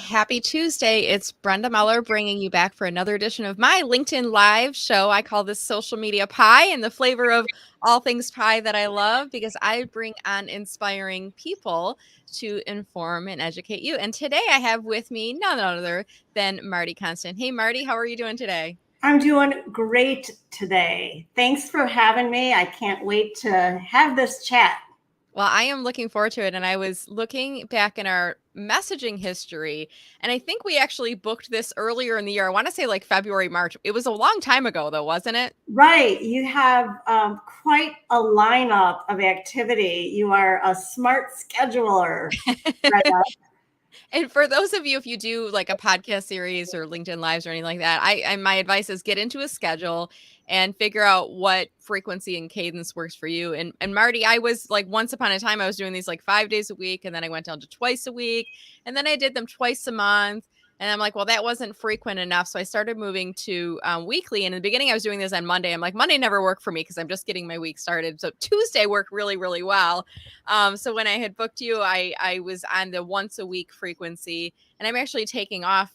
Happy Tuesday. It's Brenda Meller bringing you back for another edition of my LinkedIn Live show. I call this social media pie, and the flavor of all things pie that I love because I bring on inspiring people to inform and educate you. And today I have with me none other than Marti Konstant. Hey, Marti, how are you doing today? I'm doing great today. Thanks for having me. I can't wait to have this chat. Well, I am looking forward to it. And I was looking back in our messaging history, and I think we actually booked this earlier in the year. I want to say like February, March. It was a long time ago, though, wasn't it? Right. You have quite a lineup of activity. You are a smart scheduler, Brenda. And for those of you, if you do like a podcast series or LinkedIn Lives or anything like that, my advice is get into a schedule and figure out what frequency and cadence works for you. And Marti, I was like once upon a time I was doing these like 5 days a week, and then I went down to twice a week, and then I did them twice a month. And I'm like, well, that wasn't frequent enough. So I started moving to weekly. And in the beginning, I was doing this on Monday. I'm like, Monday never worked for me because I'm just getting my week started. So Tuesday worked really, really well. So when I had booked you, I was on the once a week frequency, and I'm actually taking off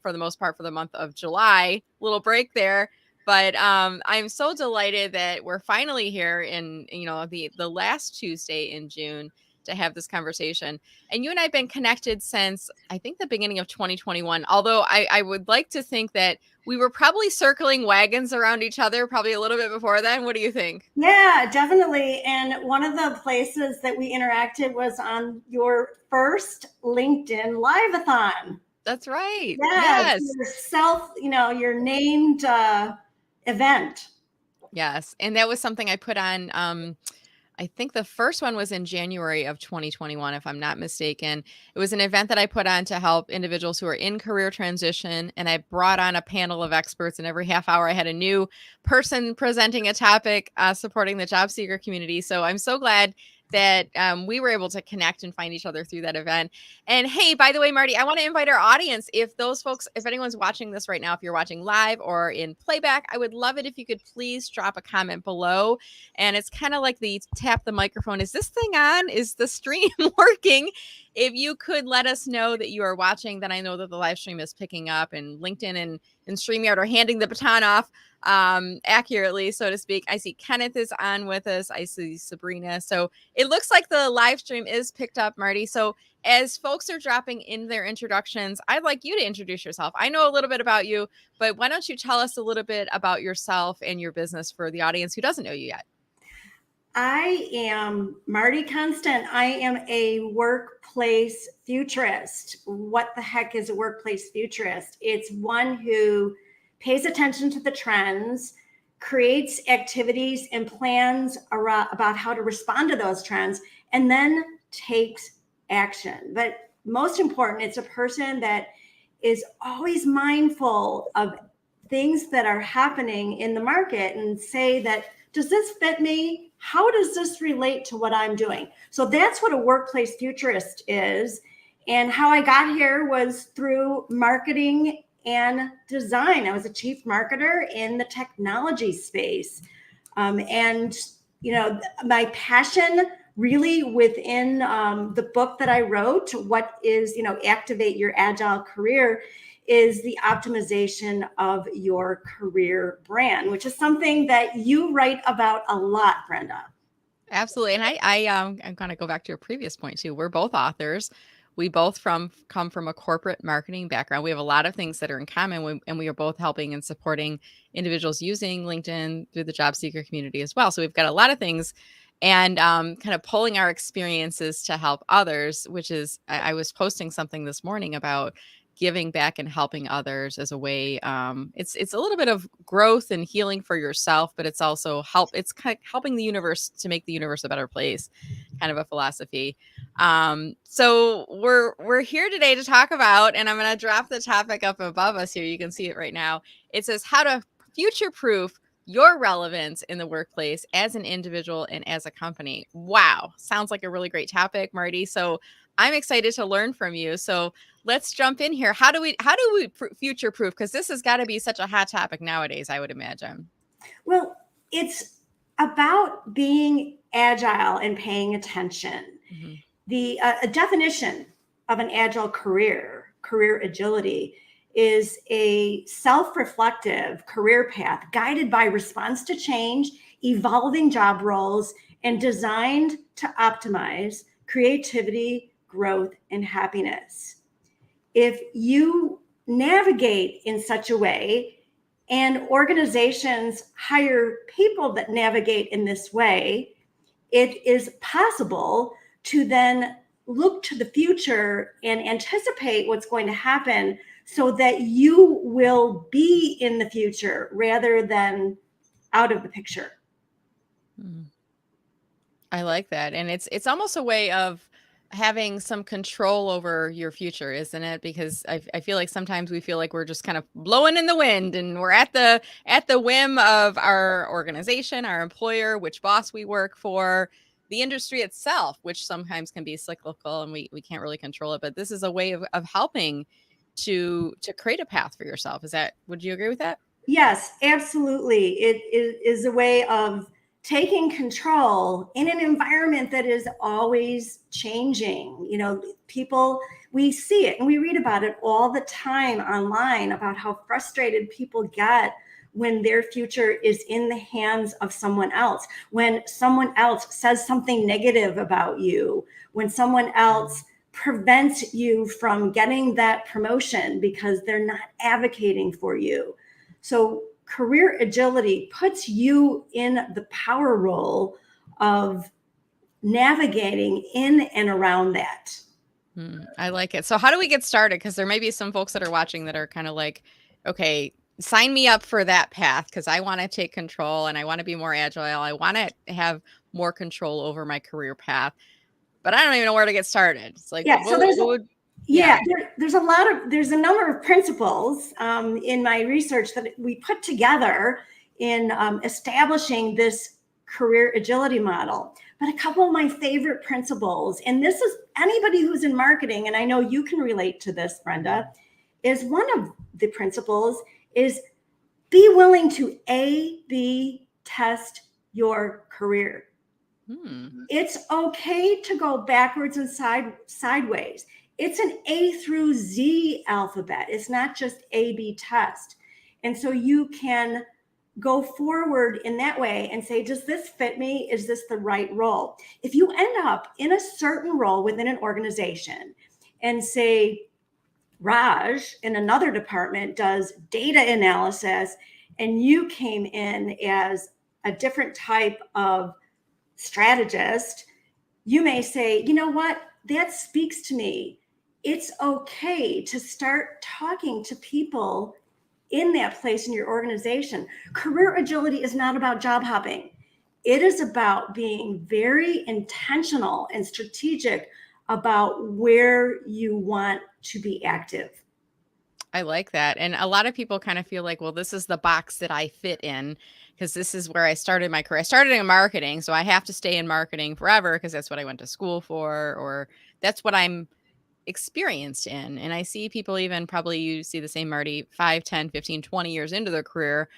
for the most part for the month of July. Little break there. But I'm so delighted that we're finally here in the last Tuesday in June to have this conversation. And you and I have been connected since I think the beginning of 2021. Although I would like to think that we were probably circling wagons around each other probably a little bit before then. What do you think? Yeah, definitely. And one of the places that we interacted was on your first LinkedIn Live-a-thon. That's right. Yes. Your named event. Yes. And that was something I put on. I think the first one was in January of 2021, if I'm not mistaken. It was an event that I put on to help individuals who are in career transition. And I brought on a panel of experts, and every half hour I had a new person presenting a topic supporting the job seeker community. So I'm so glad that we were able to connect and find each other through that event. And hey, by the way, Marti, I want to invite our audience. If those folks, if anyone's watching this right now, if you're watching live or in playback, I would love it if you could please drop a comment below. And it's kind of like the tap the microphone. Is this thing on? Is the stream working? If you could let us know that you are watching, then I know that the live stream is picking up, and LinkedIn and StreamYard are handing the baton off accurately, so to speak. I see Kenneth is on with us. I see Sabrina. So it looks like the live stream is picked up, Marti. So as folks are dropping in their introductions, I'd like you to introduce yourself. I know a little bit about you, but why don't you tell us a little bit about yourself and your business for the audience who doesn't know you yet? I am Marti Konstant. I am a workplace futurist. What the heck is a workplace futurist? It's one who pays attention to the trends, creates activities and plans about how to respond to those trends, and then takes action. But most important, it's a person that is always mindful of things that are happening in the market and say that, does this fit me? How does this relate to what I'm doing? So that's what a workplace futurist is. And how I got here was through marketing and design. I was a chief marketer in the technology space. And my passion really within the book that I wrote, what is, Activate Your Agile Career, is the optimization of your career brand, which is something that you write about a lot, Brenda. Absolutely. And I'm going to go back to your previous point too. We're both authors. We both come from a corporate marketing background. We have a lot of things that are in common, and we are both helping and supporting individuals using LinkedIn through the job seeker community as well. So we've got a lot of things, and kind of pulling our experiences to help others, which is, I was posting something this morning about giving back and helping others as a way. It's a little bit of growth and healing for yourself, but it's also it's kind of helping the universe to make the universe a better place, kind of a philosophy. So we're here today to talk about, and I'm going to drop the topic up above us here. You can see it right now. It says how to future-proof your relevance in the workplace as an individual and as a company. Wow. Sounds like a really great topic, Marti. So I'm excited to learn from you. So let's jump in here. How do we future proof? Because this has got to be such a hot topic nowadays, I would imagine. Well, it's about being agile and paying attention. Mm-hmm. The definition of an agile career career agility is a self-reflective career path guided by response to change, evolving job roles, and designed to optimize creativity, growth, and happiness. If you navigate in such a way, and organizations hire people that navigate in this way, it is possible to then look to the future and anticipate what's going to happen so that you will be in the future rather than out of the picture. I like that. And it's almost a way of having some control over your future, isn't it? Because I feel like sometimes we feel like we're just kind of blowing in the wind and we're at the whim of our organization, our employer, which boss we work for, the industry itself, which sometimes can be cyclical and we can't really control it. But this is a way of helping to create a path for yourself. Would you agree with that? Yes, absolutely. It is a way of taking control in an environment that is always changing. You know, people, we see it and we read about it all the time online about how frustrated people get when their future is in the hands of someone else, when someone else says something negative about you, when someone else prevents you from getting that promotion because they're not advocating for you. So career agility puts you in the power role of navigating in and around that. I like it. So how do we get started? Because there may be some folks that are watching that are kind of like, okay, sign me up for that path because I want to take control and I want to be more agile. I want to have more control over my career path, but I don't even know where to get started. It's like, yeah, so there's a number of principles in my research that we put together in establishing this career agility model. But a couple of my favorite principles, and this is anybody who's in marketing, and I know you can relate to this, Brenda, is one of the principles is be willing to A/B test your career. It's okay to go backwards and sideways. It's an A through Z alphabet. It's not just A/B test. And so you can go forward in that way and say, does this fit me? Is this the right role? If you end up in a certain role within an organization and say, Raj in another department does data analysis and you came in as a different type of strategist, you may say, you know what, that speaks to me. It's okay to start talking to people in that place in your organization. Career agility is not about job hopping. It is about being very intentional and strategic about where you want to be active. I like that. And a lot of people kind of feel like, well, this is the box that I fit in because this is where I started my career. I started in marketing, so I have to stay in marketing forever because that's what I went to school for, or that's what I'm experienced in. And I see people even probably you see the same Marti 5, 10, 15, 20 years into their career.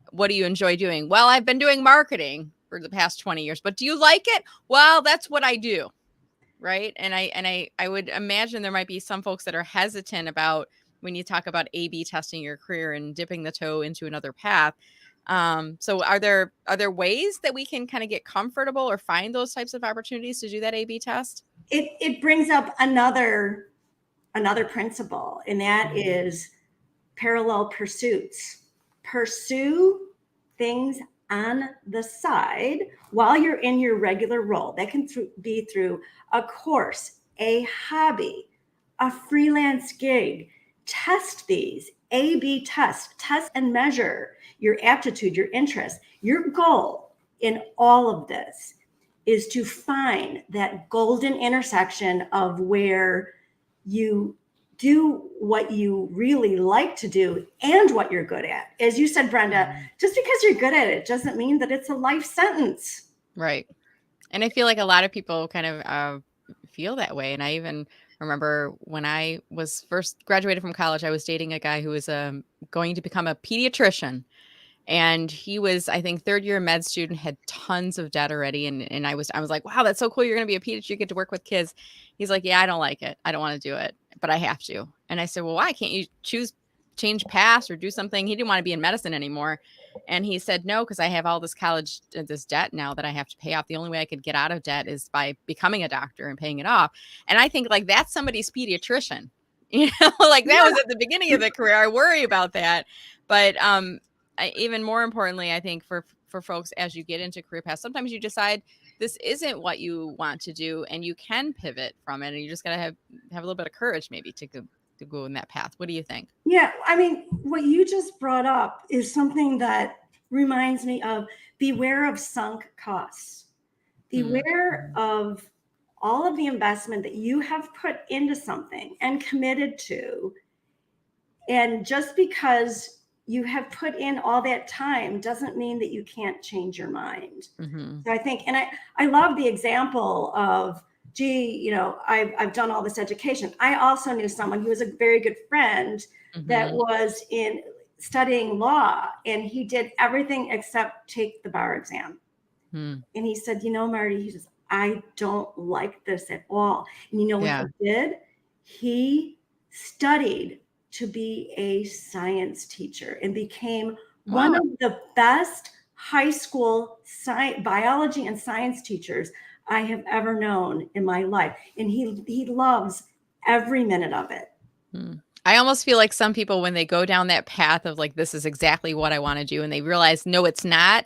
What do you enjoy doing? Well, I've been doing marketing for the past 20 years, but do you like it? Well, that's what I do. Right. And I would imagine there might be some folks that are hesitant about when you talk about A/B testing your career and dipping the toe into another path. So are there ways that we can kind of get comfortable or find those types of opportunities to do that A/B test? It brings up another principle, and that is parallel pursuits. Pursue things on the side while you're in your regular role. That can be through a course, a hobby, a freelance gig. Test these, A/B test and measure your aptitude, your interest. Your goal in all of this is to find that golden intersection of where you do what you really like to do and what you're good at. As you said, Brenda, just because you're good at it doesn't mean that it's a life sentence. Right. And I feel like a lot of people kind of feel that way. And I even remember when I was first graduated from college, I was dating a guy who was going to become a pediatrician. And he was, I think, third year med student, had tons of debt already. And I was like, wow, that's so cool. You're going to be a pediatrician. You get to work with kids. He's like, yeah, I don't like it. I don't want to do it, but I have to. And I said, well, why can't you change paths or do something? He didn't want to be in medicine anymore. And he said, no, because I have all this this debt now that I have to pay off. The only way I could get out of debt is by becoming a doctor and paying it off. And I think like that's somebody's pediatrician, like that was at the beginning of the career. I worry about that. But even more importantly, I think for folks, as you get into career paths, sometimes you decide this isn't what you want to do and you can pivot from it. And you just got to have a little bit of courage maybe to go in that path. What do you think? Yeah, I mean, what you just brought up is something that reminds me of beware of sunk costs. Beware of all of the investment that you have put into something and committed to. And just because you have put in all that time doesn't mean that you can't change your mind. So I think, and I love the example of, gee, I've done all this education. I also knew someone who was a very good friend that was studying law, and he did everything except take the bar exam. And he said, Marti, he says, I don't like this at all. And you know what he did? He studied to be a science teacher and became one of the best high school biology and science teachers I have ever known in my life. And he loves every minute of it. I almost feel like some people, when they go down that path of like, this is exactly what I want to do, and they realize, no, it's not,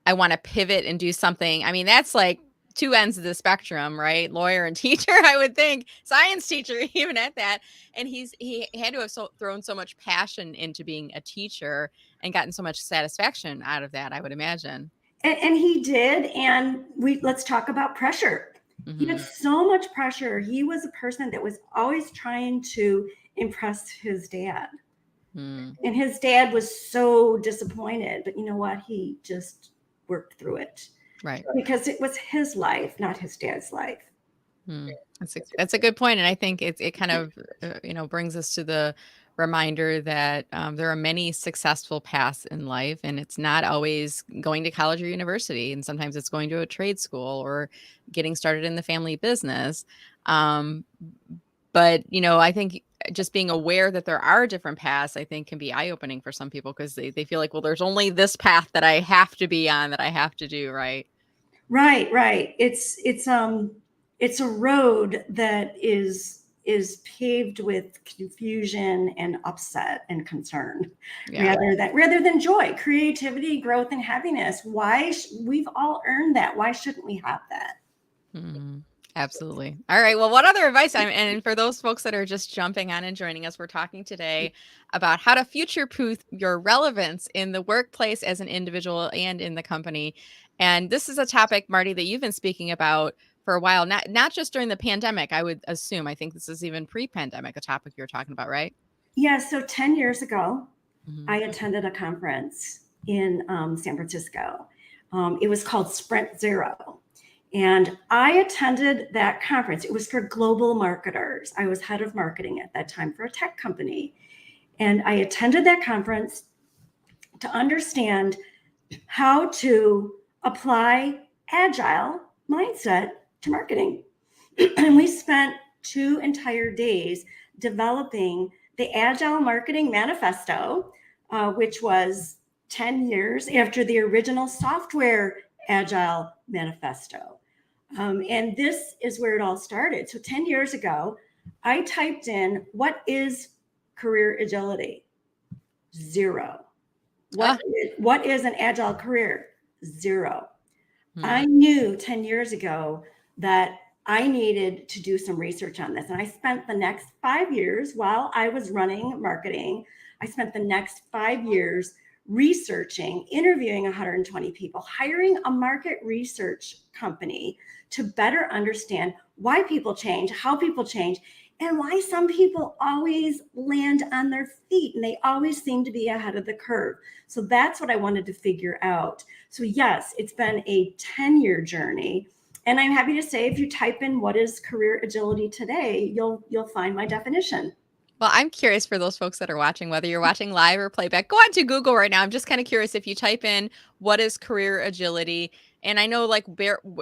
I want to pivot and do something. I mean, that's like two ends of the spectrum, right? Lawyer and teacher, I would think. Science teacher, even at that. And he had to have thrown so much passion into being a teacher and gotten so much satisfaction out of that, I would imagine. And he did. And let's talk about pressure. He had so much pressure. He was a person that was always trying to impress his dad. And his dad was so disappointed. But you know what? He just worked through it. Right. Because it was his life, not his dad's life. That's a good point. And I think it kind of, brings us to the reminder that there are many successful paths in life, and it's not always going to college or university. And sometimes it's going to a trade school or getting started in the family business. But, I think just being aware that there are different paths, I think can be eye-opening for some people, because they feel like, well, there's only this path that I have to be on, that I have to do. Right. Right. It's a road that is paved with confusion and upset and concern, rather than joy, creativity, growth, and happiness. We've all earned that. Why shouldn't we have that? Absolutely. All right. Well, what other advice? And for those folks that are just jumping on and joining us, we're talking today about how to future-proof your relevance in the workplace as an individual and in the company. And this is a topic, Marti, that you've been speaking about for a while, not just during the pandemic, I would assume. I think this is even pre-pandemic, a topic you're talking about, right? Yeah. So 10 years ago, I attended a conference in San Francisco. It was called Sprint Zero. And I attended that conference. It was for global marketers. I was head of marketing at that time for a tech company. And I attended that conference to understand how to apply Agile mindset to marketing. And we spent 2 entire days developing the Agile Marketing Manifesto, which was 10 years after the original software Agile Manifesto. And this is where it all started. So 10 years ago, I typed in, what is career agility? 0. What is an agile career? 0. I knew 10 years ago that I needed to do some research on this. And I spent the next 5 years while I was running marketing. I spent the next 5 years researching, interviewing 120 people, hiring a market research company to better understand why people change, how people change, and why some people always land on their feet and they always seem to be ahead of the curve. So that's what I wanted to figure out. So yes, it's been a 10-year journey. And I'm happy to say, if you type in what is career agility today, you'll find my definition. Well, I'm curious for those folks that are watching, whether you're watching live or playback, go on to Google right now. I'm just kind of curious, if you type in what is career agility, And I know like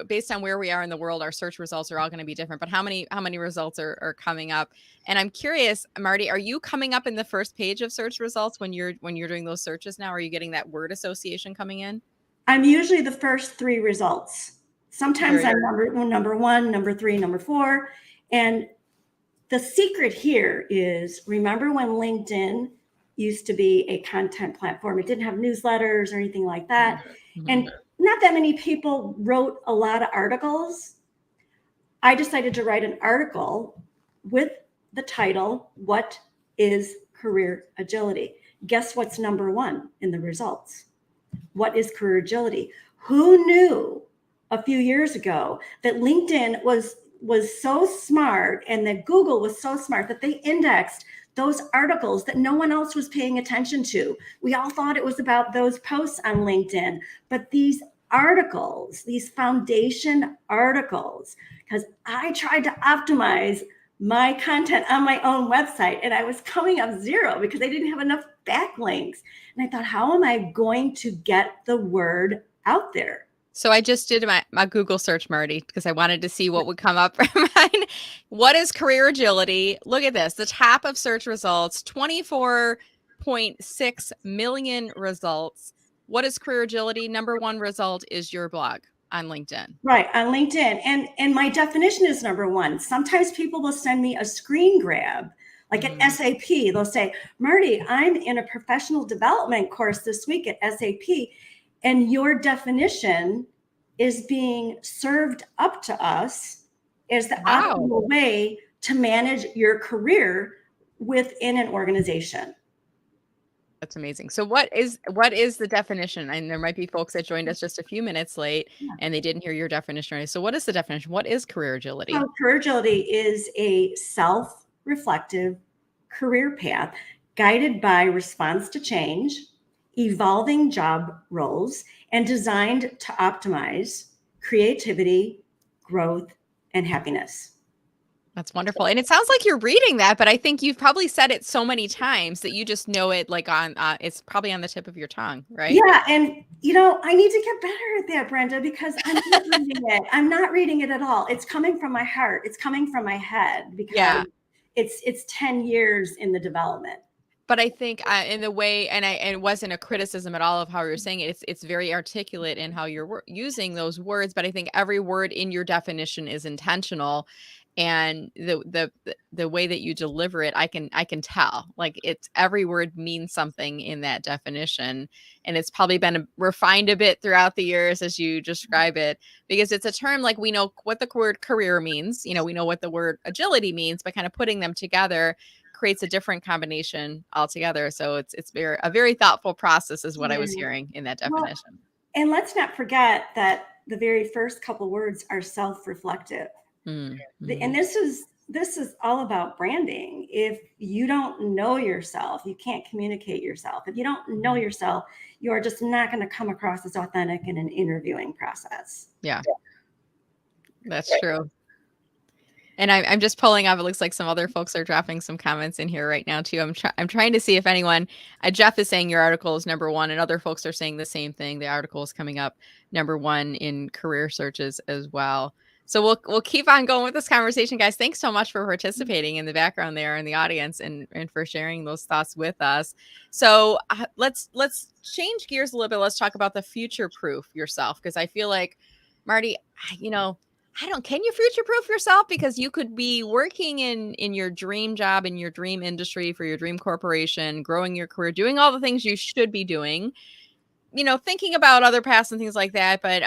based on where we are in the world, our search results are all going to be different, but how many results are coming up? And I'm curious, Marti, are you coming up in the first page of search results when you're doing those searches now? Are you getting that word association coming in? I'm usually the first 3 results. Sometimes Very I'm number 1, number 3, number 4. And the secret here is, remember when LinkedIn used to be a content platform? It didn't have newsletters or anything like that. Mm-hmm. And not that many people wrote a lot of articles. I decided to write an article with the title, What is Career Agility? Guess what's number 1 in the results? What is career agility? Who knew a few years ago that LinkedIn was so smart and that Google was so smart that they indexed those articles that no one else was paying attention to? We all thought it was about those posts on LinkedIn, but these articles, these foundation articles, because I tried to optimize my content on my own website and I was coming up 0 because I didn't have enough backlinks. And I thought, how am I going to get the word out there? So I just did my Google search, Marti, because I wanted to see what would come up for mine. What is career agility? Look at this. The top of search results, 24.6 million results. What is career agility? Number 1 result is your blog on LinkedIn. Right, on LinkedIn. And my definition is number 1. Sometimes people will send me a screen grab, like at SAP. They'll say, Marti, I'm in a professional development course this week at SAP, and your definition is being served up to us as the optimal way to manage your career within an organization. That's amazing. So what is the definition? And there might be folks that joined us just a few minutes late and they didn't hear your definition. So what is the definition? What is career agility? So career agility is a self-reflective career path guided by response to change, evolving job roles, and designed to optimize creativity, growth, and happiness. That's wonderful. And it sounds like you're reading that, but I think you've probably said it so many times that you just know it like on, it's probably on the tip of your tongue, right? Yeah. And, I need to get better at that, Brenda, because I'm not reading it. I'm not reading it at all. It's coming from my heart. It's coming from my head because it's 10 years in the development. But I think in the way, and it wasn't a criticism at all of how you're saying it. It's very articulate in how you're using those words. But I think every word in your definition is intentional, and the way that you deliver it, I can tell. Like it's every word means something in that definition, and it's probably been refined a bit throughout the years as you describe it, because it's a term like we know what the word career means. We know what the word agility means, but kind of putting them together creates a different combination altogether. So it's a very thoughtful process is what I was hearing in that definition. Well, and let's not forget that the very first couple words are self-reflective. Mm-hmm. And this is all about branding. If you don't know yourself, you can't communicate yourself. If you don't know yourself, you are just not going to come across as authentic in an interviewing process. Yeah. That's true. And I'm just pulling up. It looks like some other folks are dropping some comments in here right now too. I'm trying to see if anyone. Jeff is saying your article is number 1, and other folks are saying the same thing. The article is coming up number 1 in career searches as well. So we'll keep on going with this conversation, guys. Thanks so much for participating in the background there in the audience and for sharing those thoughts with us. So let's change gears a little bit. Let's talk about the future-proof yourself, because I feel like, Marti, can you future-proof yourself? Because you could be working in your dream job, in your dream industry, for your dream corporation, growing your career, doing all the things you should be doing, thinking about other paths and things like that. But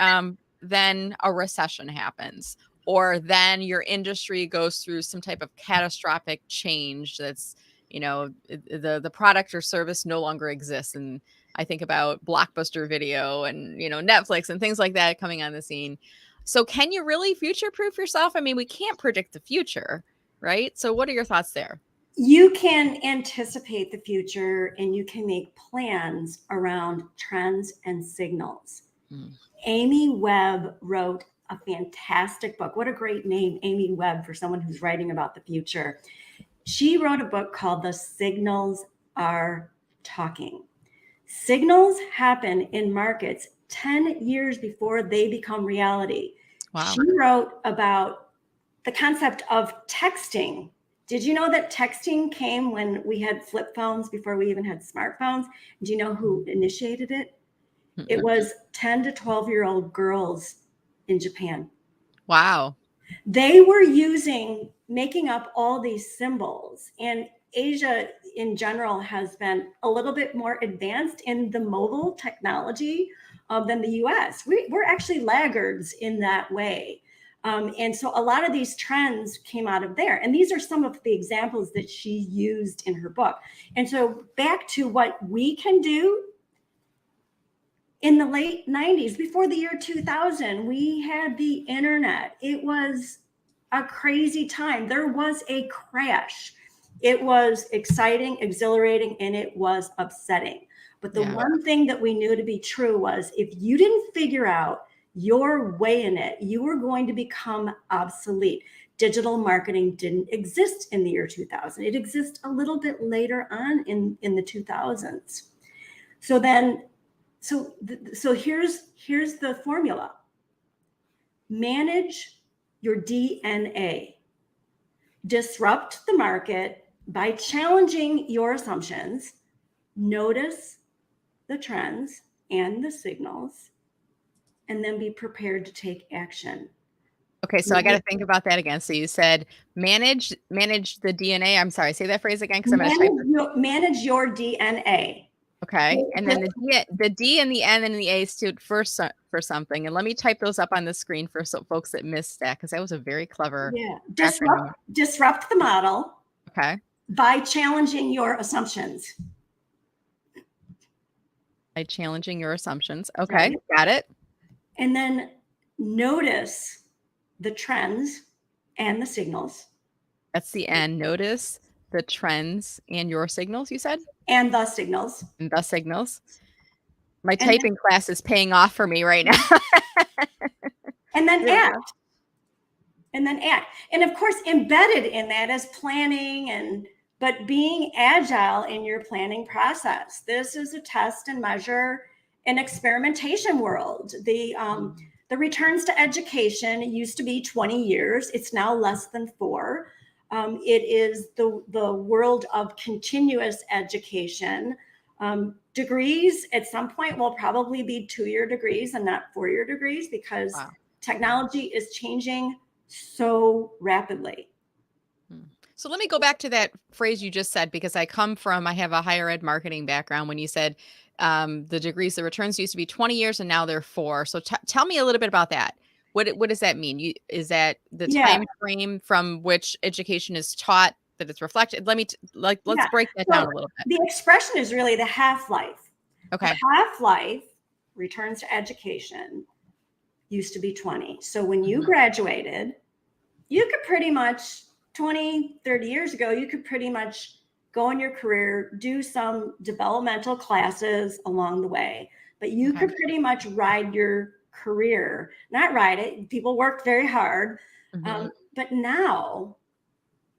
then a recession happens, or then your industry goes through some type of catastrophic change that's, the product or service no longer exists. And I think about Blockbuster Video and, Netflix and things like that coming on the scene. So can you really future-proof yourself? I mean, we can't predict the future, right? So what are your thoughts there? You can anticipate the future and you can make plans around trends and signals. Amy Webb wrote a fantastic book. What a great name, Amy Webb, for someone who's writing about the future. She wrote a book called The Signals Are Talking. Signals happen in markets 10 years before they become reality. Wow. She wrote about the concept of texting. Did you know that texting came when we had flip phones before we even had smartphones? Do you know who initiated it? It was 10 to 12-year-old girls in Japan. Wow. They were making up all these symbols. And Asia in general has been a little bit more advanced in the mobile technology than the US. We're actually laggards in that way. And so a lot of these trends came out of there. And these are some of the examples that she used in her book. And so back to what we can do. In the late 90s, before the year 2000, we had the internet. It was a crazy time. There was a crash. It was exciting, exhilarating, and it was upsetting. But the one thing that we knew to be true was if you didn't figure out your way in it, you were going to become obsolete. Digital marketing didn't exist in the year 2000. It exists a little bit later on in the 2000s. So here's the formula. Manage your DNA. Disrupt the market by challenging your assumptions. Notice the trends and the signals, and then be prepared to take action. Okay, so I got to think about that again. So you said manage the DNA. I'm sorry, say that phrase again because I'm going to type it. Manage your DNA. Okay, and then the D and the N and the A stood for something. And let me type those up on the screen for folks that missed that because that was a very clever. Yeah, disrupt the model. Okay. By challenging your assumptions. By challenging your assumptions. Okay, right. Got it. And then notice the trends and the signals. That's the N. Notice the trends and your signals, you said? And the signals. And the signals. My typing class is paying off for me right now. And then act. And then act. And of course, embedded in that is planning but being agile in your planning process. This is a test and measure and experimentation world. The returns to education used to be 20 years. It's now less than 4. It is the world of continuous education. Degrees at some point will probably be 2-year degrees and not 4-year degrees because technology is changing so rapidly. So let me go back to that phrase you just said, because I have a higher ed marketing background. When you said the degrees, the returns used to be 20 years and now they're 4. So tell me a little bit about that. What does that mean? Is that the time frame from which education is taught, that it's reflected? Let's break that down a little bit. The expression is really the half-life. Okay. The half-life, returns to education, used to be 20. So when you graduated, you could pretty much 20, 30 years ago, you could pretty much go in your career, do some developmental classes along the way, but you could pretty much ride your career, not ride it. People worked very hard. But now,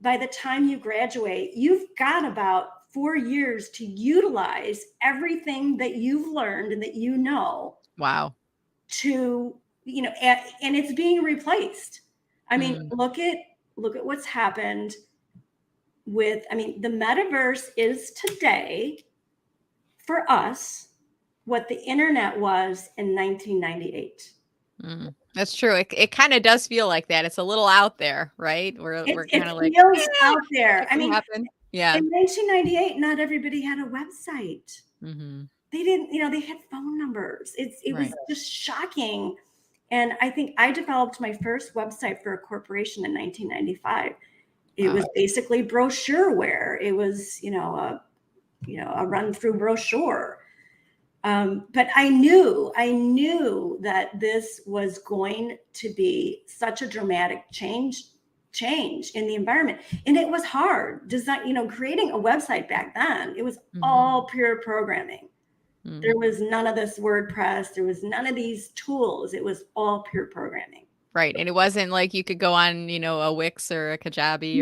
by the time you graduate, you've got about 4 years to utilize everything that you've learned and that you know. Wow. And it's being replaced. I mean, look at what's happened with, the metaverse is today for us what the internet was in 1998. That's true. It kind of does feel like that. It's a little out there, right? We're kind of like, feels out there. Yeah. In 1998, not everybody had a website. They didn't, they had phone numbers. It was just shocking. And I think I developed my first website for a corporation in 1995. It was basically brochureware. It was, a run-through brochure. But I knew that this was going to be such a dramatic change in the environment. And it was hard. Creating a website back then, it was all pure programming. There was none of this WordPress. There was none of these tools. It was all pure programming. Right. And it wasn't like you could go on, a Wix or a Kajabi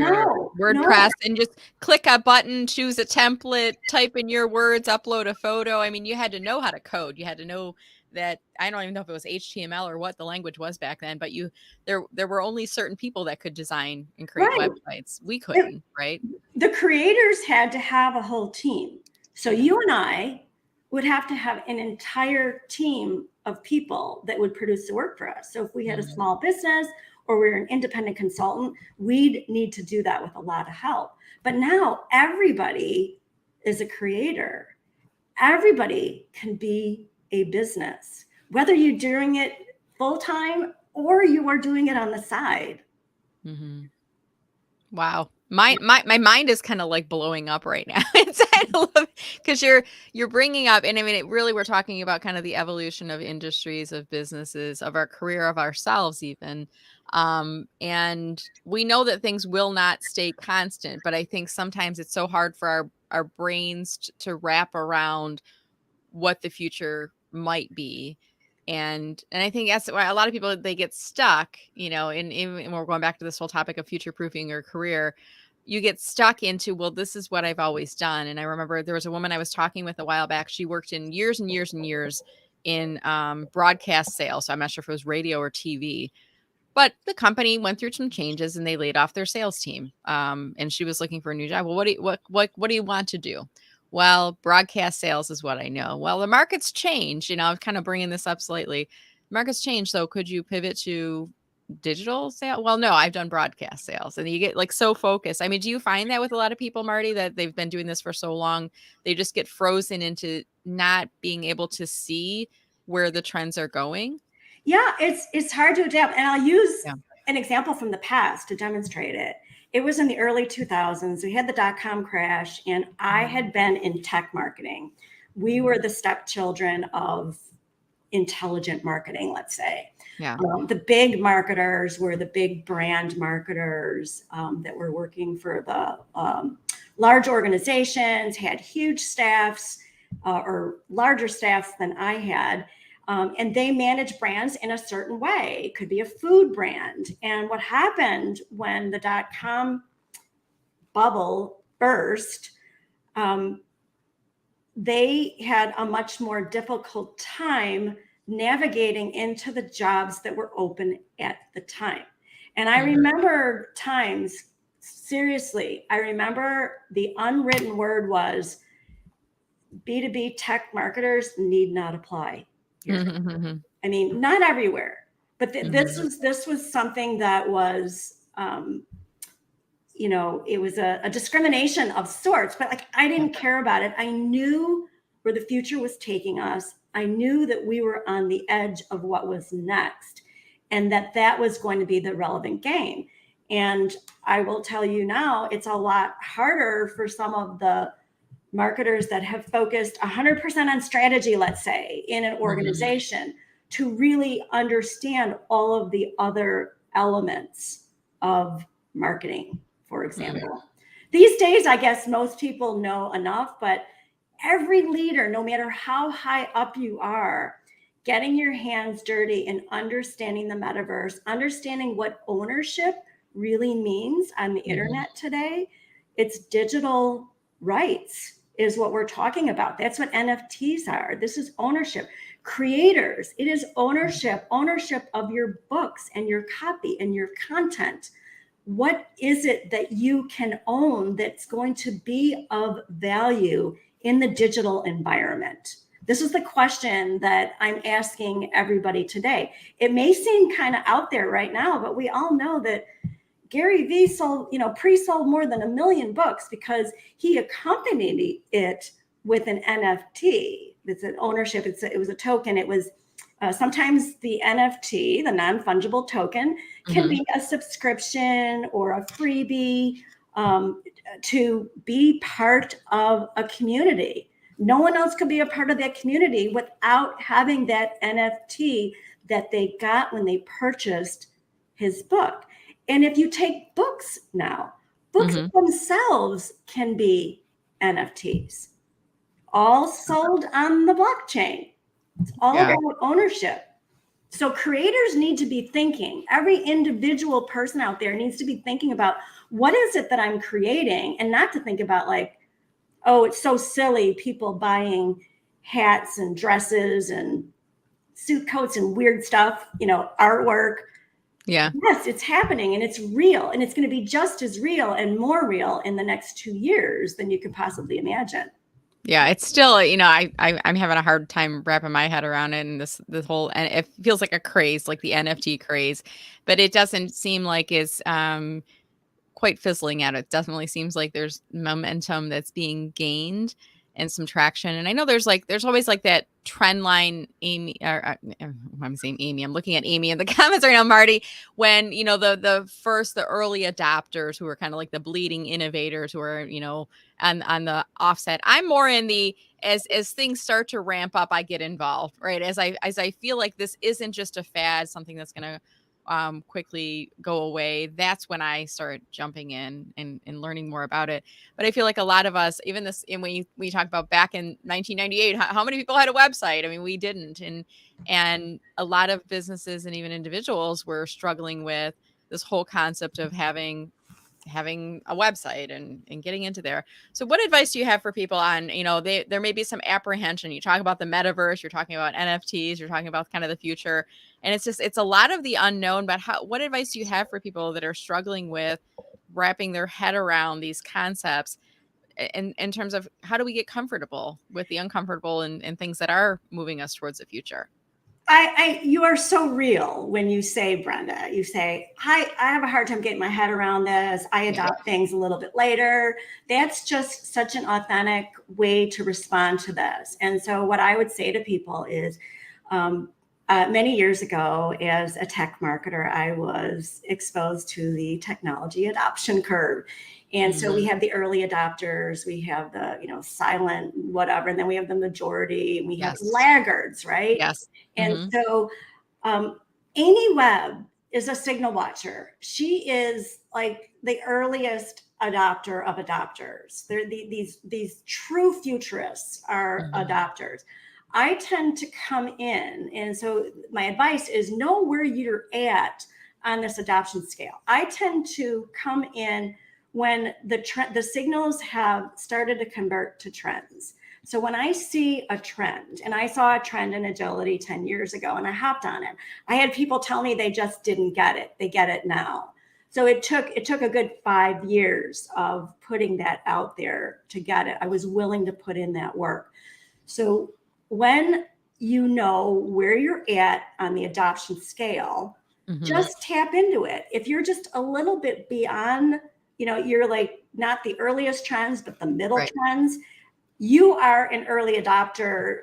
WordPress and just click a button, choose a template, type in your words, upload a photo. I mean, you had to know how to code. You had to know that. I don't even know if it was HTML or what the language was back then, but there were only certain people that could design and create Right. websites. We couldn't, right? The creators had to have a whole team. So you and I would have to have an entire team of people that would produce the work for us. So if we had a small business or we were an independent consultant, we'd need to do that with a lot of help. But now everybody is a creator. Everybody can be a business, whether you're doing it full time or you are doing it on the side. Wow. My mind is kind of like blowing up right now. Because you're bringing up, and I mean, it really, we're talking about kind of the evolution of industries, of businesses, of our career, of ourselves even. And we know that things will not stay constant, but I think sometimes it's so hard for our brains to wrap around what the future might be. And I think that's why a lot of people, they get stuck, and we're going back to this whole topic of future proofing your career. You get stuck into, well, this is what I've always done. And I remember there was a woman I was talking with a while back. She worked in years and years and years in broadcast sales. So I'm not sure if it was radio or TV, but the company went through some changes and they laid off their sales team. And she was looking for a new job. Well, what do you want to do? Well, broadcast sales is what I know. Well, the market's changed. I'm kind of bringing this up slightly. Market's changed. So could you pivot to digital sales? Well, no, I've done broadcast sales. And you get like so focused. I mean, do you find that with a lot of people, Marti, that they've been doing this for so long, they just get frozen into not being able to see where the trends are going? Yeah, it's hard to adapt. And I'll use an example from the past to demonstrate it. It was in the early 2000s. We had the dot-com crash, and I had been in tech marketing. We were the stepchildren of intelligent marketing, let's say. Yeah. The big marketers were the big brand marketers that were working for the large organizations, had huge staffs or larger staffs than I had. And they manage brands in a certain way. It could be a food brand. And what happened when the dot-com bubble burst, they had a much more difficult time navigating into the jobs that were open at the time. And I remember times, seriously, I remember the unwritten word was B2B tech marketers need not apply. I mean, not everywhere, but this was something that was, it was a discrimination of sorts, but like, I didn't care about it. I knew where the future was taking us. I knew that we were on the edge of what was next and that was going to be the relevant game. And I will tell you now, it's a lot harder for some of the marketers that have focused 100% on strategy, let's say, in an organization, to really understand all of the other elements of marketing, for example. These days, I guess most people know enough, but every leader, no matter how high up you are, getting your hands dirty and understanding the metaverse, understanding what ownership really means on the internet today, it's digital rights is what we're talking about. That's what NFTs are. This is ownership. Creators, it is ownership of your books and your copy and your content. What is it that you can own that's going to be of value in the digital environment? This is the question that I'm asking everybody today. It may seem kind of out there right now, but we all know that Gary Vee sold, pre-sold more than 1 million books because he accompanied it with an NFT. It's an ownership. It was a token. It was sometimes the NFT, the non-fungible token, can be a subscription or a freebie to be part of a community. No one else could be a part of that community without having that NFT that they got when they purchased his book. And if you take books now, books themselves can be NFTs, all sold on the blockchain. It's all about ownership. So creators need to be thinking, every individual person out there needs to be thinking about what is it that I'm creating? And not to think about like, oh, it's so silly, people buying hats and dresses and suit coats and weird stuff, artwork. Yeah. Yes, it's happening and it's real, and it's going to be just as real and more real in the next 2 years than you could possibly imagine. Yeah, it's still, I'm having a hard time wrapping my head around it, and this whole, and it feels like a craze, like the NFT craze, but it doesn't seem like it's quite fizzling out. It definitely seems like there's momentum that's being gained and some traction. And I know there's always like that trend line, Amy, or I'm saying Amy, I'm looking at Amy in the comments right now, Marty, when, the early adopters who are kind of like the bleeding innovators who are, on the offset. I'm more in the, as things start to ramp up, I get involved, right? As I feel like this isn't just a fad, something that's going to quickly go away. That's when I start jumping in and learning more about it. But I feel like a lot of us, even this, and we talk about back in 1998, how many people had a website? I mean, we didn't. And a lot of businesses and even individuals were struggling with this whole concept of having a website and getting into there. So what advice do you have for people on, there may be some apprehension. You talk about the metaverse, you're talking about NFTs, you're talking about kind of the future. And it's a lot of the unknown, but what advice do you have for people that are struggling with wrapping their head around these concepts in terms of how do we get comfortable with the uncomfortable and things that are moving us towards the future? You are so real when you say, Brenda, you say, I have a hard time getting my head around this. I adopt things a little bit later. That's just such an authentic way to respond to this. And so what I would say to people is, many years ago, as a tech marketer, I was exposed to the technology adoption curve. And so we have the early adopters, we have the, silent whatever, and then we have the majority, and we have laggards, right? Yes. And so Amy Webb is a signal watcher. She is like the earliest adopter of adopters. They're these true futurists are adopters. I tend to come in, and so my advice is know where you're at on this adoption scale. I tend to come in when the signals have started to convert to trends. So when I see a trend, and I saw a trend in agility 10 years ago, and I hopped on it, I had people tell me they just didn't get it. They get it now. So it took a good 5 years of putting that out there to get it. I was willing to put in that work. So when you know where you're at on the adoption scale, just tap into it. If you're just a little bit beyond, you're like not the earliest trends, but the middle trends, you are an early adopter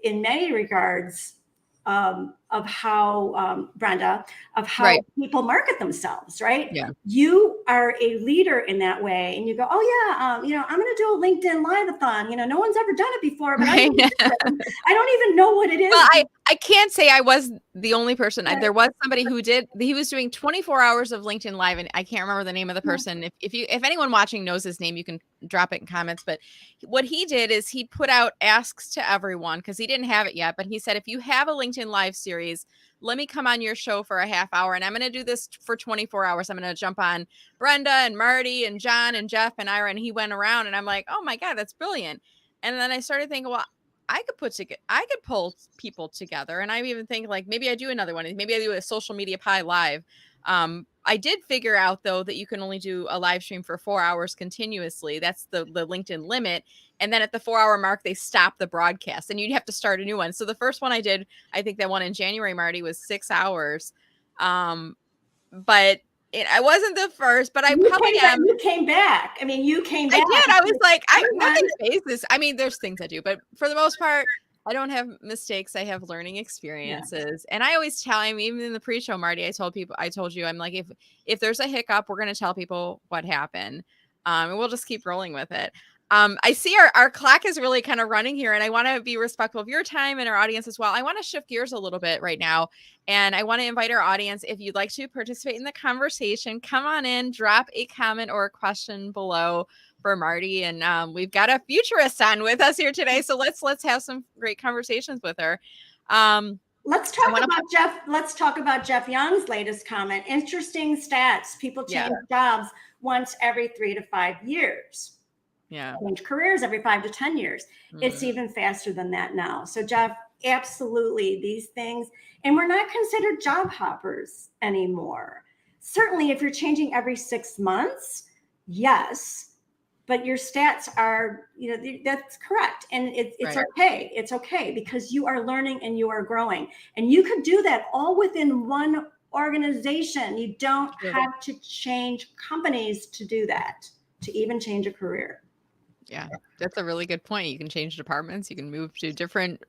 in many regards of how, Brenda, of how people market themselves, right? Yeah. You are a leader in that way. And you go, oh yeah, I'm going to do a LinkedIn Live-a-thon. No one's ever done it before, but I don't even know what it is. Well, I can't say I was the only person. There was somebody who did. He was doing 24 hours of LinkedIn Live, and I can't remember the name of the person. If anyone watching knows his name, you can drop it in comments. But what he did is he put out asks to everyone because he didn't have it yet. But he said, if you have a LinkedIn Live series, let me come on your show for a half hour, and I'm going to do this for 24 hours. I'm going to jump on Brenda and Marty and John and Jeff and Ira. And he went around, and I'm like, oh my God, that's brilliant. And then I started thinking, well, I could pull people together. And I even think like, maybe I do another one. Maybe I do a social media pie live. I did figure out though, that you can only do a live stream for 4 hours continuously. That's the LinkedIn limit. And then at the 4 hour mark, they stop the broadcast and you'd have to start a new one. So the first one I did, I think that one in January, Marty, was 6 hours. But I wasn't the first, but I probably am. You came back. I mean, you came back. I did. I was like, nothing phases. I mean, there's things I do, but for the most part, I don't have mistakes. I have learning experiences. And I always tell him, even in the pre-show, Marty, I told you, I'm like, if there's a hiccup, we're going to tell people what happened. And we'll just keep rolling with it. I see our clock is really kind of running here, and I want to be respectful of your time and our audience as well. I want to shift gears a little bit right now, and I want to invite our audience, if you'd like to participate in the conversation, come on in, drop a comment or a question below for Marty. And we've got a futurist on with us here today, so let's have some great conversations with her. Let's talk about Jeff Young's latest comment. Interesting stats. People change jobs once every 3 to 5 years. Yeah. Change careers every 5 to 10 years. It's even faster than that now. So Jeff, absolutely these things. And we're not considered job hoppers anymore. Certainly if you're changing every 6 months, yes. But your stats are, that's correct. And it's right. Okay. It's okay because you are learning and you are growing. And you could do that all within one organization. You don't have to change companies to do that, to even change a career. Yeah, that's a really good point. You can change departments. You can move to different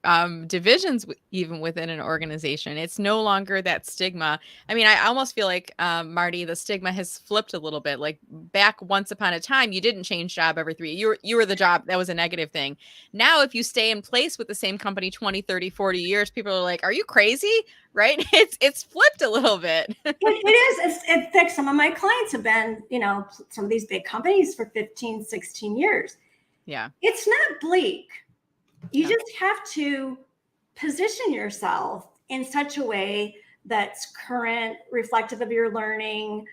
divisions, even within an organization. It's no longer that stigma. I mean, I almost feel like, Marti, the stigma has flipped a little bit. Like back once upon a time, you didn't change job every 3 years. You were the job. That was a negative thing. Now, if you stay in place with the same company 20, 30, 40 years, people are like, are you crazy? Right? It's flipped a little bit. It is. In fact, some of my clients have been, some of these big companies for 15, 16 years. Yeah. It's not bleak. You just have to position yourself in such a way that's current, reflective of your learning,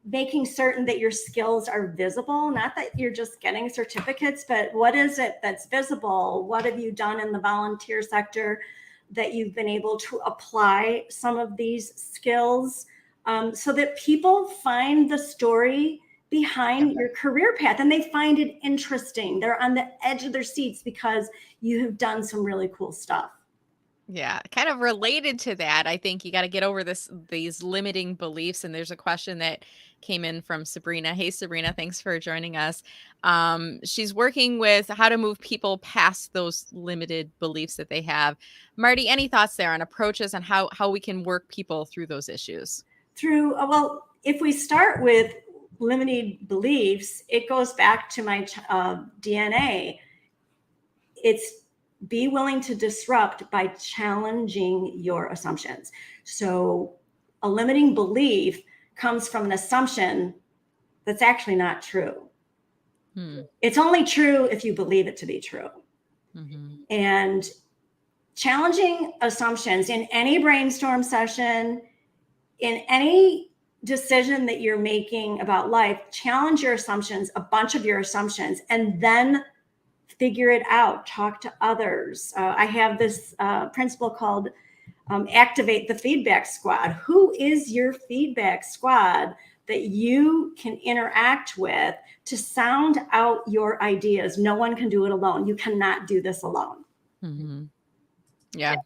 making certain that your skills are visible, not that you're just getting certificates, but what is it that's visible? What have you done in the volunteer sector that you've been able to apply some of these skills, so that people find the story behind your career path and they find it interesting. They're on the edge of their seats because you have done some really cool stuff. Yeah, kind of related to that, I think you got to get over these limiting beliefs. And there's a question that came in from Sabrina. Hey, Sabrina, thanks for joining us. She's working with how to move people past those limited beliefs that they have. Marti, any thoughts there on approaches and how we can work people through those issues? Well, if we start with limiting beliefs, it goes back to my DNA. It's be willing to disrupt by challenging your assumptions. So a limiting belief comes from an assumption that's actually not true. It's only true if you believe it to be true. And challenging assumptions in any brainstorm session, in any decision that you're making about life, challenge your assumptions, a bunch of your assumptions, and then figure it out. Talk to others. I have this principle called activate the feedback squad. Who is your feedback squad that you can interact with to sound out your ideas? No one can do it alone. You cannot do this alone. Yeah.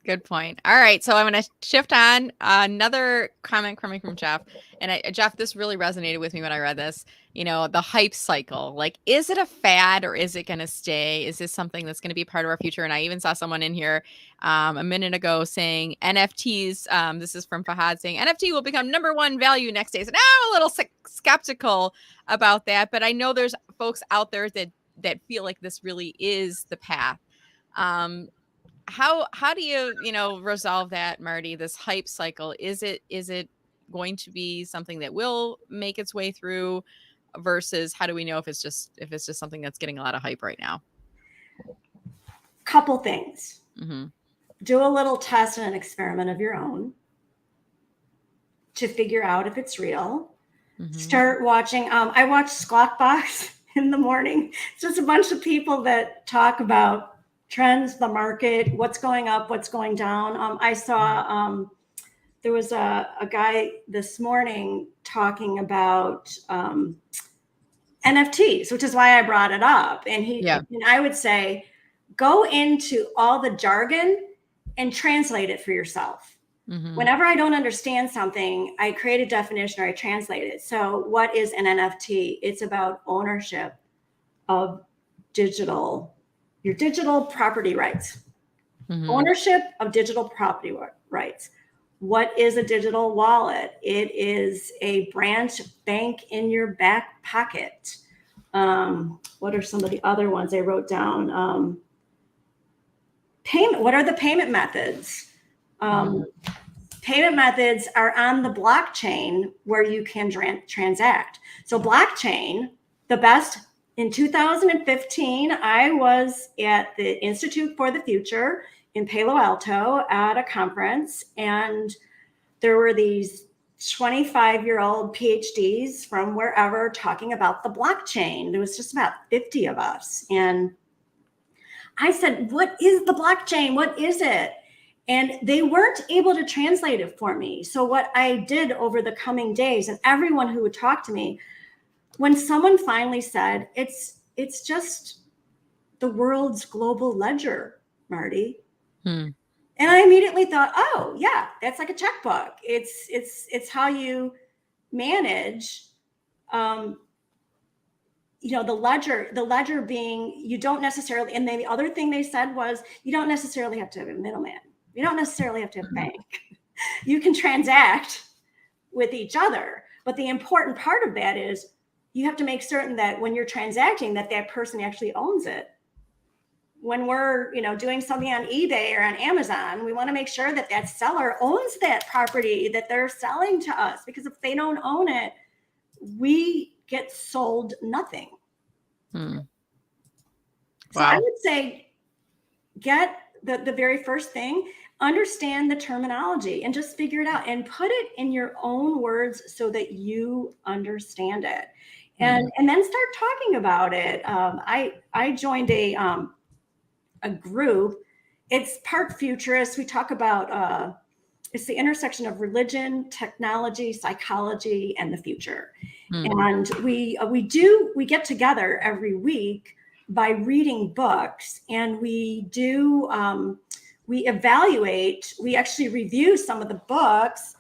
Good point. All right. So I'm going to shift on another comment coming from Jeff. And Jeff, this really resonated with me when I read this, the hype cycle. Like, is it a fad or is it going to stay? Is this something that's going to be part of our future? And I even saw someone in here a minute ago saying NFTs, this is from Fahad, saying NFT will become #1 value next day. So now I'm a little skeptical about that, but I know there's folks out there that feel like this really is the path. How do you, resolve that, Marti, this hype cycle? Is it going to be something that will make its way through versus how do we know if it's just something that's getting a lot of hype right now? Couple things. Do a little test and an experiment of your own to figure out if it's real. Start watching. I watch Squawk Box in the morning. It's just a bunch of people that talk about trends, the market, what's going up, what's going down. I saw there was a guy this morning talking about NFTs, which is why I brought it up. And and I would say, go into all the jargon and translate it for yourself. Whenever I don't understand something, I create a definition or I translate it. So what is an NFT? It's about ownership of your digital property rights. Ownership of digital property rights. What is a digital wallet? It is a branch bank in your back pocket. What are some of the other ones I wrote down? Payment. What are the payment methods? Payment methods are on the blockchain where you can transact. So blockchain, the best. In 2015, I was at the Institute for the Future in Palo Alto at a conference, and there were these 25-year-old PhDs from wherever talking about the blockchain. There was just about 50 of us. And I said, what is the blockchain? What is it? And they weren't able to translate it for me. So what I did over the coming days, and everyone who would talk to me, when someone finally said, it's just the world's global ledger, Marti. And I immediately thought, oh yeah, that's like a checkbook. It's how you manage, the ledger being, you don't necessarily, and then the other thing they said was, you don't necessarily have to have a middleman. You don't necessarily have to have a bank. You can transact with each other. But the important part of that is you have to make certain that when you're transacting, that person actually owns it. When we're, doing something on eBay or on Amazon, we want to make sure that seller owns that property that they're selling to us, because if they don't own it, we get sold nothing. So I would say, get the very first thing, understand the terminology and just figure it out and put it in your own words so that you understand it. And then start talking about it. I joined a group. It's part futurist. We talk about it's the intersection of religion, technology, psychology, and the future. And we get together every week by reading books, and we evaluate, we actually review some of the books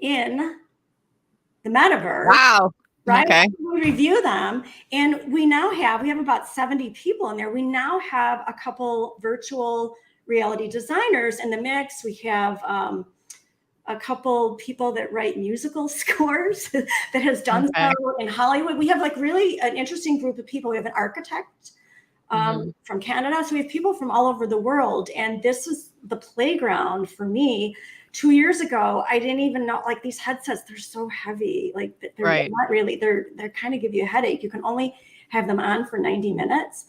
in the metaverse. Wow. Right? Okay. We review them, and we have about 70 people in there. We now have a couple virtual reality designers in the mix. We have a couple people that write musical scores that has done so in Hollywood. We have really an interesting group of people. We have an architect from Canada. So we have people from all over the world. And this is the playground for me. 2 years ago, I didn't even know, these headsets, they're so heavy. They're not really, they're kind of give you a headache. You can only have them on for 90 minutes.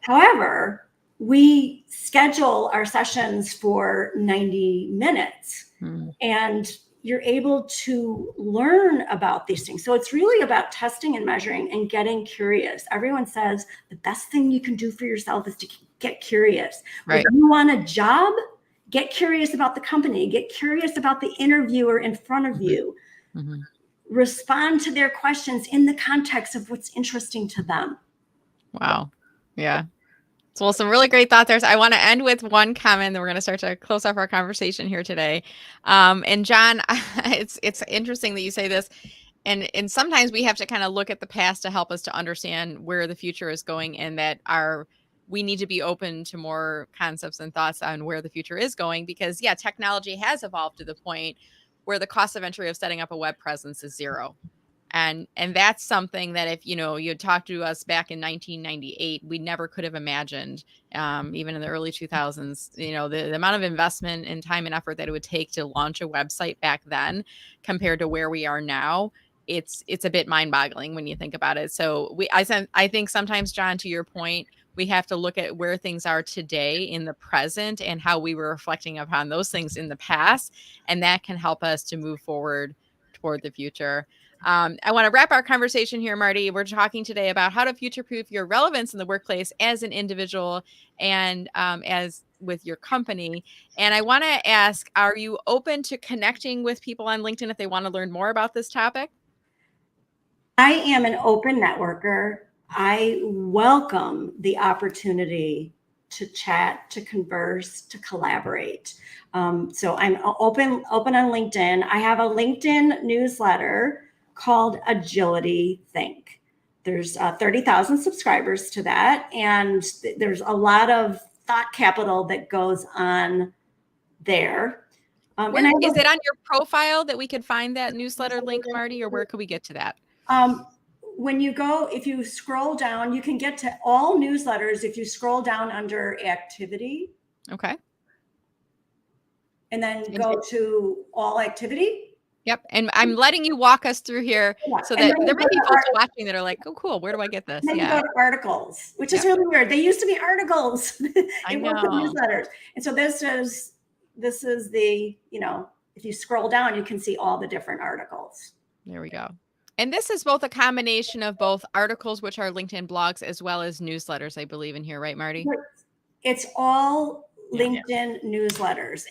However, we schedule our sessions for 90 minutes and you're able to learn about these things. So it's really about testing and measuring and getting curious. Everyone says the best thing you can do for yourself is to get curious. Right. If you want a job, get curious about the company, get curious about the interviewer in front of you, respond to their questions in the context of what's interesting to them. Wow. Yeah. Well, some really great thoughts there. So I want to end with one comment, then we're going to start to close off our conversation here today. And John, it's interesting that you say this. And sometimes we have to kind of look at the past to help us to understand where the future is going, and that we need to be open to more concepts and thoughts on where the future is going, because technology has evolved to the point where the cost of entry of setting up a web presence is zero. And that's something that if, you talked to us back in 1998, we never could have imagined, even in the early 2000s, the amount of investment and time and effort that it would take to launch a website back then compared to where we are now. It's a bit mind boggling when you think about it. So I think sometimes, John, to your point, we have to look at where things are today in the present and how we were reflecting upon those things in the past. And that can help us to move forward toward the future. I want to wrap our conversation here, Marti. We're talking today about how to future-proof your relevance in the workplace as an individual and as with your company. And I want to ask, are you open to connecting with people on LinkedIn if they want to learn more about this topic? I am an open networker. I welcome the opportunity to chat, to converse, to collaborate. So I'm open on LinkedIn. I have a LinkedIn newsletter called Agility Think. There's 30,000 subscribers to that. And there's a lot of thought capital that goes on there. Is it on your profile that we could find that newsletter link, Marti, or where could we get to that? When you go, if you scroll down, you can get to all newsletters if you scroll down under activity. Okay. And then go to all activity. Yep. And I'm letting you walk us through here Yeah. so And that then there you may go be to folks watching that are like, oh, cool. Where do I get this? then you Yeah. go to articles, which is Yep. really weird. They used to be articles. I It wasn't know. newsletters. And so this is the, if you scroll down, you can see all the different articles. There we go. And this is both a combination of both articles, which are LinkedIn blogs, as well as newsletters, I believe, in here, right, Marty? It's all Yeah. LinkedIn newsletters.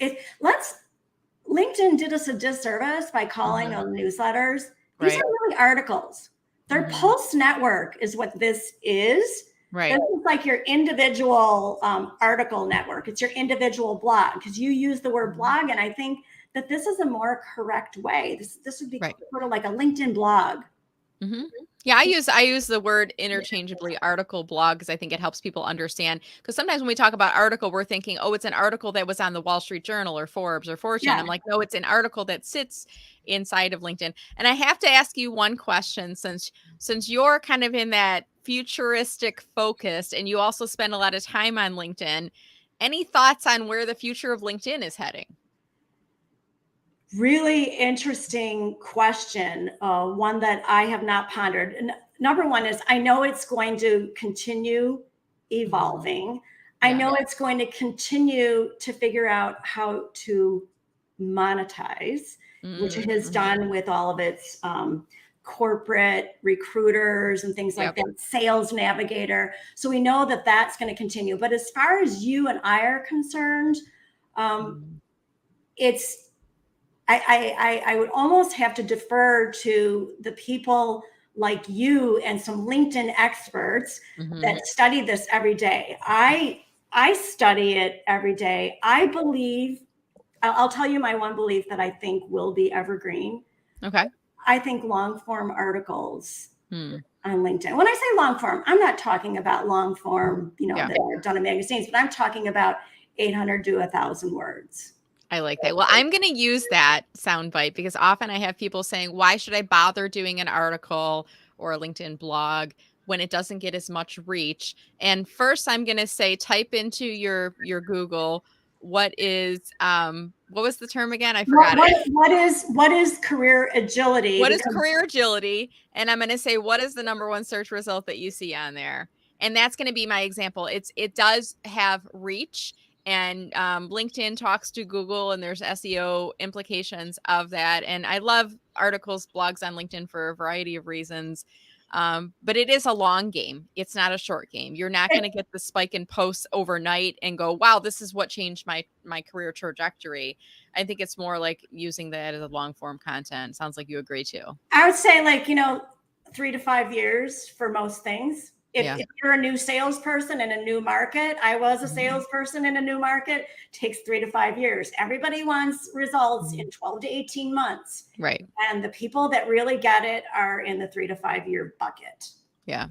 LinkedIn did us a disservice by calling them newsletters. These Right. are really articles. Their Pulse network is what this is. Right. This is like your individual article network. It's your individual blog, because you use the word blog, and I think that this is a more correct way. This would be sort of like a LinkedIn blog. Yeah, I use the word interchangeably, article, blog, because I think it helps people understand. Because sometimes when we talk about article, we're thinking, oh, it's an article that was on the Wall Street Journal or Forbes or Fortune. Yeah. I'm like, no, it's an article that sits inside of LinkedIn. And I have to ask you one question, since you're kind of in that futuristic focus and you also spend a lot of time on LinkedIn. Any thoughts on where the future of LinkedIn is heading? Really interesting question. One that I have not pondered. Number one is, I know it's going to continue evolving. I know it's going to continue to figure out how to monetize, which it has done with all of its corporate recruiters and things like that, sales navigator. So we know that that's going to continue. But as far as you and I are concerned, I would almost have to defer to the people like you and some LinkedIn experts that study this every day. I study it every day. I believe, I'll tell you my one belief that I think will be evergreen. Okay. I think long form articles on LinkedIn. When I say long form, I'm not talking about long form, that are done in magazines, but I'm talking about 800 to 1,000 words. I like that. Well, I'm going to use that soundbite because often I have people saying, why should I bother doing an article or a LinkedIn blog when it doesn't get as much reach? And first I'm going to say, type into your Google, what was the term again? I forgot it. What is career agility? What is career agility? And I'm going to say, what is the number one search result that you see on there? And that's going to be my example. It does have reach. And LinkedIn talks to Google, and there's SEO implications of that. And I love articles, blogs on LinkedIn for a variety of reasons. But it is a long game. It's not a short game. You're not going to get the spike in posts overnight and go, wow, this is what changed my career trajectory. I think it's more like using that as a long form content. Sounds like you agree too. I would say 3 to 5 years for most things. If you're a new salesperson in a new market, I was a salesperson in a new market, takes 3 to 5 years. Everybody wants results in 12 to 18 months. Right. And the people that really get it are in the 3 to 5 year bucket. Yeah.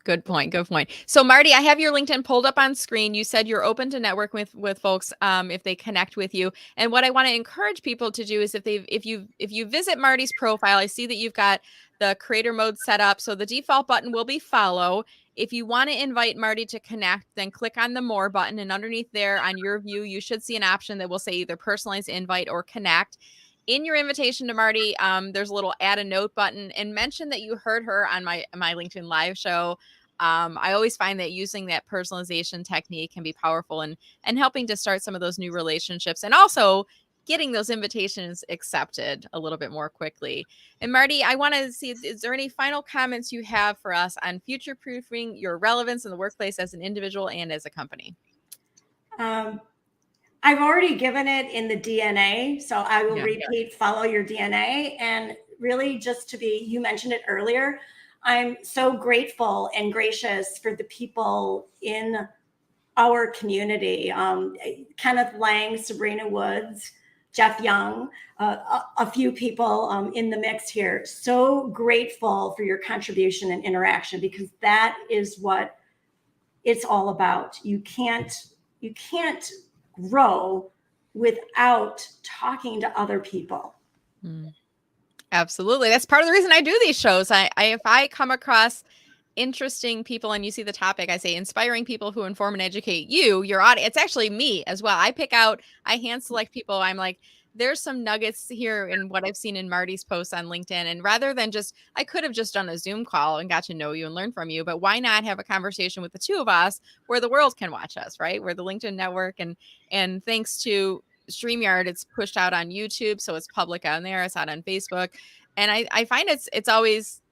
Good point. Good point. So Marti, I have your LinkedIn pulled up on screen. You said you're open to network with folks if they connect with you. And what I want to encourage people to do is if you visit Marti's profile, I see that you've got the creator mode set up. So the default button will be follow. If you want to invite Marti to connect, then click on the more button, and underneath there on your view, you should see an option that will say either personalized invite or connect. In your invitation to Marti, there's a little add a note button, and mention that you heard her on my LinkedIn live show. I always find that using that personalization technique can be powerful and helping to start some of those new relationships, and also getting those invitations accepted a little bit more quickly. And Marti, I want to see, is there any final comments you have for us on future-proofing your relevance in the workplace as an individual and as a company? I've already given it in the DNA, so I will repeat, follow your DNA. And really just to be, you mentioned it earlier, I'm so grateful and gracious for the people in our community. Kenneth Lang, Sabrina Woods, Jeff Young, a few people in the mix here. So grateful for your contribution and interaction, because that is what it's all about. You can't grow without talking to other people. Absolutely. That's part of the reason I do these shows. If I come across interesting people and you see the topic, I say inspiring people who inform and educate you, your audience. It's actually me as well. I hand select people. I'm like, there's some nuggets here in what I've seen in Marti's posts on LinkedIn. And rather than just, I could have just done a Zoom call and got to know you and learn from you, but why not have a conversation with the two of us where the world can watch us, right? Where the LinkedIn network and thanks to StreamYard, it's pushed out on YouTube. So it's public on there. It's out on Facebook. And I find it's always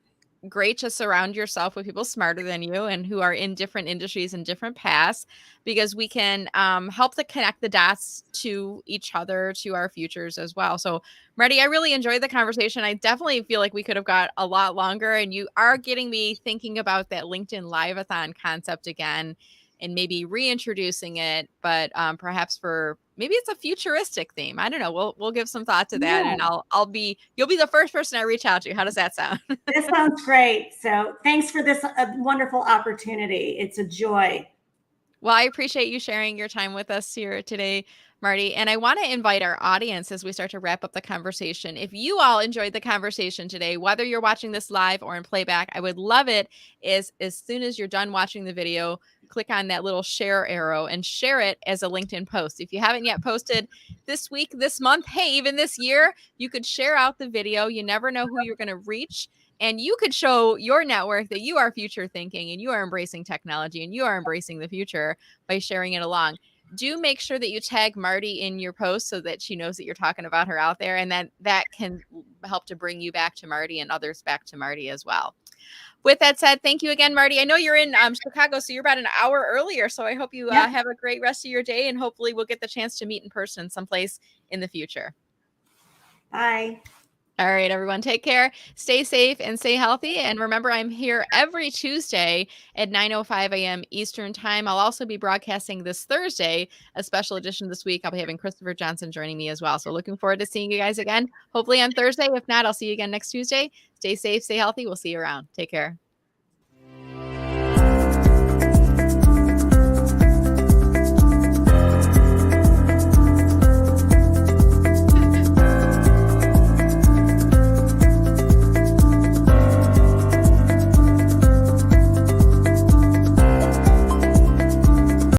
great to surround yourself with people smarter than you and who are in different industries and different paths, because we can help to connect the dots to each other, to our futures as well. So, Marti, I really enjoyed the conversation. I definitely feel like we could have got a lot longer, and you are getting me thinking about that LinkedIn Live-a-thon concept again and maybe reintroducing it, but perhaps for maybe it's a futuristic theme. I don't know. We'll give some thought to that, and Yeah, you'll be the first person I reach out to. How does that sound? this sounds great. So thanks for this wonderful opportunity. It's a joy. Well, I appreciate you sharing your time with us here today, Marti. And I want to invite our audience as we start to wrap up the conversation. If you all enjoyed the conversation today, whether you're watching this live or in playback, I would love it is as soon as you're done watching the video, click on that little share arrow and share it as a LinkedIn post. If you haven't yet posted this week, this month, hey, even this year, you could share out the video. You never know who you're going to reach. And you could show your network that you are future thinking and you are embracing technology and you are embracing the future by sharing it along. Do make sure that you tag Marti in your post so that she knows that you're talking about her out there, and that can help to bring you back to Marti and others back to Marti as well. With that said, thank you again, Marti. I know you're in Chicago, so you're about an hour earlier. So I hope you Yep. have a great rest of your day, and hopefully we'll get the chance to meet in person someplace in the future. Bye. All right, everyone, take care, stay safe, and stay healthy. And remember, I'm here every Tuesday at 9:05 a.m. Eastern Time. I'll also be broadcasting this Thursday, a special edition this week. I'll be having Christopher Johnson joining me as well. So looking forward to seeing you guys again, hopefully on Thursday. If not, I'll see you again next Tuesday. Stay safe, stay healthy. We'll see you around. Take care.